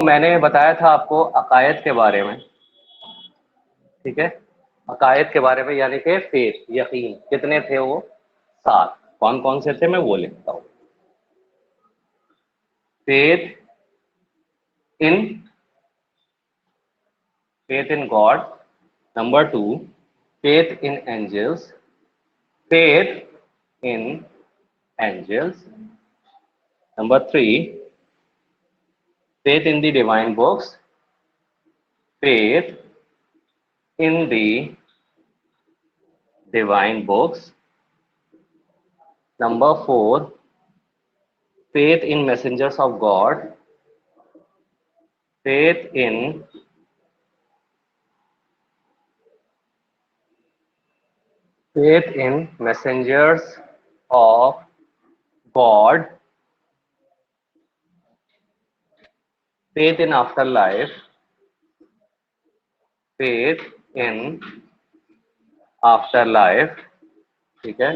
میں نے بتایا تھا آپ کو عقائد کے بارے میں، ٹھیک ہے، عقائد کے بارے میں، یعنی کہ فیتھ، یقین، کتنے تھے وہ؟ 7. کون کون سے تھے میں وہ لکھتا ہوں. Faith in God. Number 2, faith in angels. Faith in angels. Number 3, faith in the divine books. Faith in the divine books. Number 4, faith in messengers of God. Faith in messengers of God. Faith in afterlife. Faith in afterlife. ٹھیک ہے.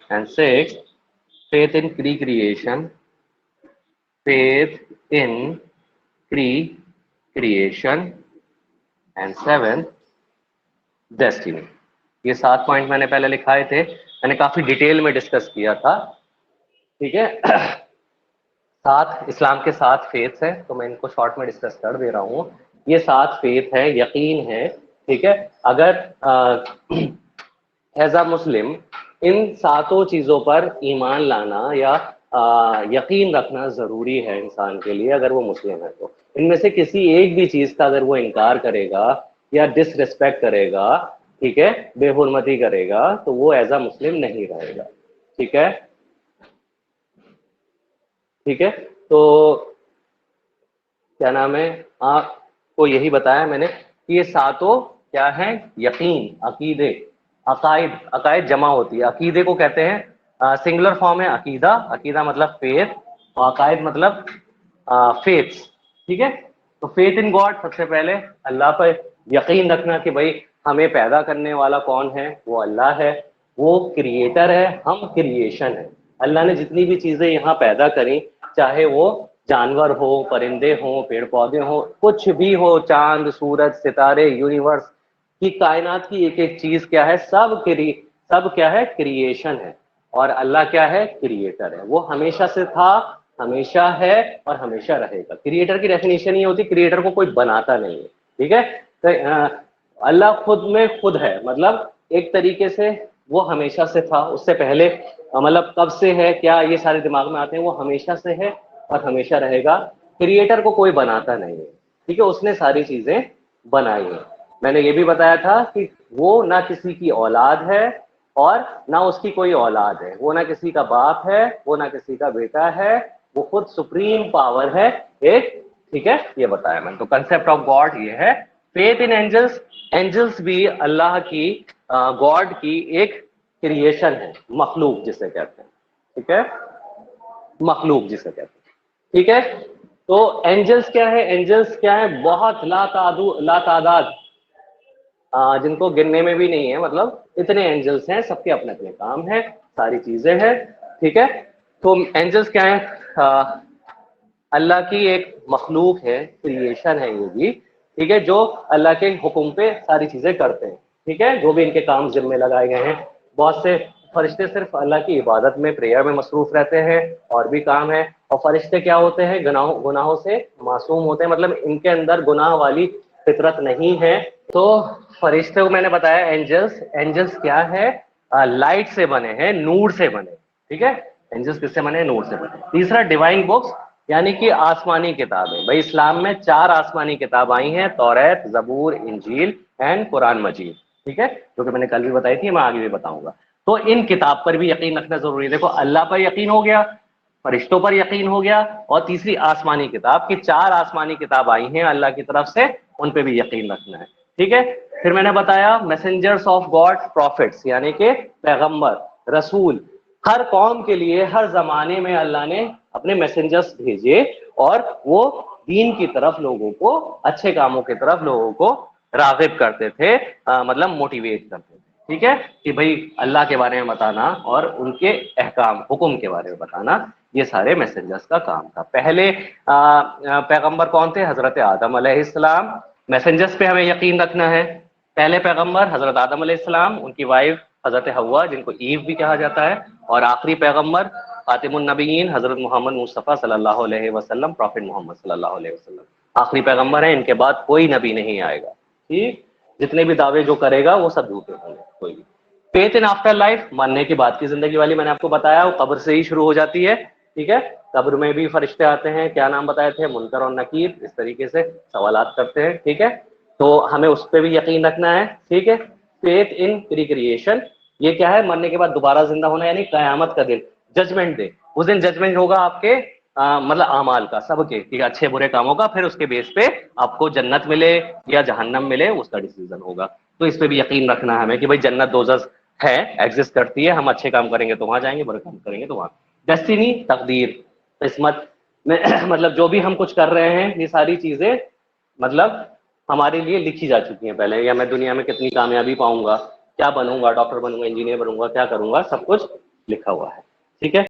And 6, faith in pre-creation. Faith in pre-creation. And 7, destiny. یہ 7 point میں نے پہلے لکھائے تھے، میں نے کافی detail میں ڈسکس کیا تھا. ٹھیک ہے. 7 اسلام کے 7 فیتھس ہیں، تو میں ان کو شارٹ میں ڈسکس کر دے رہا ہوں. یہ 7 فیتھ ہے، یقین ہے. ٹھیک ہے. اگر ایز اے مسلم ان 7 چیزوں پر ایمان لانا یا یقین رکھنا ضروری ہے انسان کے لیے اگر وہ مسلم ہے. تو ان میں سے کسی ایک بھی چیز کا اگر وہ انکار کرے گا یا ڈس ریسپیکٹ کرے گا، ٹھیک ہے، بے حرمتی کرے گا، تو وہ ایز اے مسلم نہیں رہے گا. ٹھیک ہے. ٹھیک ہے. تو کیا نام ہے، آپ کو یہی بتایا میں نے کہ یہ 7 کیا ہیں؟ یقین، عقیدے. عقائد جمع ہوتی ہے، عقیدے کو کہتے ہیں، سنگولر فارم ہے عقیدہ. عقیدہ مطلب فیتھ، اور عقائد مطلب فیتھس. ٹھیک ہے. تو فیتھ ان گاڈ، سب سے پہلے اللہ پر یقین رکھنا کہ بھائی ہمیں پیدا کرنے والا کون ہے؟ وہ اللہ ہے. وہ کریٹر ہے، ہم کریشن ہے. اللہ نے جتنی بھی چیزیں یہاں پیدا کریں، چاہے وہ جانور ہو، پرندے ہوں، پیڑ پودے ہوں، کچھ بھی ہو، چاند، سورج، ستارے، یونیورس کی کائنات کی ایک ایک چیز کیا ہے؟ سب کیا ہے؟ کریشن ہے. اور اللہ کیا ہے؟ کریٹر ہے. وہ ہمیشہ سے تھا، ہمیشہ ہے، اور ہمیشہ رہے گا. کریٹر کی ڈیفینیشن یہ ہوتی ہے کریٹر کو کوئی بناتا نہیں ہے. ٹھیک ہے. اللہ خود میں خود ہے، مطلب ایک طریقے سے وہ ہمیشہ سے تھا، اس سے پہلے، مطلب کب سے ہے، کیا یہ سارے دماغ میں آتے ہیں. وہ ہمیشہ سے ہے اور ہمیشہ رہے گا. کریٹر کو کوئی بناتا نہیں ہے. ٹھیک ہے. اس نے ساری چیزیں بنائی ہیں. میں نے یہ بھی بتایا تھا کہ وہ نہ کسی کی اولاد ہے اور نہ اس کی کوئی اولاد ہے. وہ نہ کسی کا باپ ہے، وہ نہ کسی کا بیٹا ہے. وہ خود سپریم پاور ہے ایک. ٹھیک ہے. یہ بتایا میں نے. تو کنسپٹ آف گاڈ یہ ہے. Faith in Angeles. اینجلس بھی اللہ کی، گاڈ کی ایک کریشن ہے، مخلوق جسے کہتے ہیں. ٹھیک ہے. مخلوق جسے کہتے ہیں. ٹھیک ہے. تو اینجلس کیا ہے؟ اینجلس کیا ہے؟ بہت لا تعداد، جن کو گننے میں بھی نہیں ہے، مطلب اتنے اینجلس ہیں. سب کے اپنے اپنے کام ہیں، ساری چیزیں ہیں. ٹھیک ہے. تو اینجلس کیا ہے؟ اللہ کی ایک مخلوق ہے، کریشن ہے یہ بھی. ٹھیک ہے. جو اللہ کے حکم پہ ساری چیزیں کرتے ہیں. ٹھیک ہے. جو بھی ان کے کام ذمہ لگائے گئے ہیں. بہت سے فرشتے صرف اللہ کی عبادت میں، پریئر میں مصروف رہتے ہیں، اور بھی کام ہے. اور فرشتے کیا ہوتے ہیں؟ گناہوں سے معصوم ہوتے ہیں، مطلب ان کے اندر گناہ والی فطرت نہیں ہے. تو فرشتے کو میں نے بتایا اینجلس کیا ہے؟ لائٹ سے بنے ہیں، نور سے بنے. ٹھیک ہے. اینجلس کس سے بنے؟ نور سے بنے. تیسرا ڈیوائن بکس، یعنی کہ آسمانی کتابیں. بھائی اسلام میں 4 آسمانی کتاب آئی ہیں، توریت، زبور، انجیل اینڈ قرآن مجید. ٹھیک ہے. جو کہ میں نے کل بھی بتائی تھی، میں آگے بھی بتاؤں گا. تو ان کتاب پر بھی یقین رکھنا ضروری ہے. دیکھو، اللہ پر یقین ہو گیا، فرشتوں پر یقین ہو گیا، اور تیسری آسمانی کتاب کی 4 آسمانی کتاب آئی ہیں اللہ کی طرف سے، ان پہ بھی یقین رکھنا ہے. ٹھیک ہے. پھر میں نے بتایا میسنجرس آف گاڈ، پروفٹس، یعنی کہ پیغمبر، رسول. ہر قوم کے لیے ہر زمانے میں اللہ نے اپنے میسنجرس بھیجے، اور وہ دین کی طرف لوگوں کو، اچھے کاموں کی طرف لوگوں کو راغب کرتے تھے، مطلب موٹیویٹ کرتے تھے. ٹھیک ہے, کہ بھائی اللہ کے بارے میں بتانا اور ان کے احکام حکم کے بارے میں بتانا, یہ سارے میسنجرز کا کام تھا. پہلے پیغمبر کون تھے؟ حضرت آدم علیہ السلام. میسنجرز پہ ہمیں یقین رکھنا ہے. پہلے پیغمبر حضرت آدم علیہ السلام, ان کی وائف حضرت حوا جن کو ایو بھی کہا جاتا ہے, اور آخری پیغمبر خاتم النبیین حضرت محمد مصطفیٰ صلی اللہ علیہ وسلم, پروفٹ محمد صلی اللہ علیہ وسلم آخری پیغمبر ہیں. ان کے بعد کوئی نبی نہیں آئے گا. ٹھیک, جتنے بھی دعوے جو کرے گا وہ سب جھوٹے ہوں گے. کوئی بھی فیتھ ان آفٹر لائف, ماننے کے بعد کی زندگی والی, میں نے آپ کو بتایا وہ قبر سے ہی شروع ہو جاتی ہے. ٹھیک ہے, قبر میں بھی فرشتے آتے ہیں, کیا نام بتائے تھے؟ منکر اور نکیر, اس طریقے سے سوالات کرتے ہیں. ٹھیک ہے, تو ہمیں اس پہ بھی یقین رکھنا ہے. ٹھیک ہے, فیتھ ان پری کریشن, یہ کیا ہے؟ مرنے کے بعد دوبارہ زندہ ہونا, یعنی قیامت کا دن, ججمنٹ ڈے. اس دن ججمنٹ ہوگا آپ کے مطلب اعمال کا, سب کے, ٹھیک ہے, اچھے برے کاموں کا. پھر اس کے بیس پہ آپ کو جنت ملے یا جہنم ملے, اس کا ڈیسیژن ہوگا. تو اس پہ بھی یقین رکھنا ہے ہمیں کہ بھائی جنت دوزخ ہے, ایگزسٹ کرتی ہے. ہم اچھے کام کریں گے تو وہاں جائیں گے, برے کام کریں گے تو وہاں. ڈیسٹینی, تقدیر, قسمت میں مطلب جو بھی ہم کچھ کر رہے ہیں, یہ ساری چیزیں مطلب ہمارے لیے لکھی جا چکی ہیں پہلے. یا میں دنیا میں کتنی کامیابی پاؤں گا, کیا بنوں گا, ڈاکٹر بنوں گا, انجینئر بنوں گا, کیا کروں گا, سب کچھ لکھا ہوا ہے. ٹھیک ہے.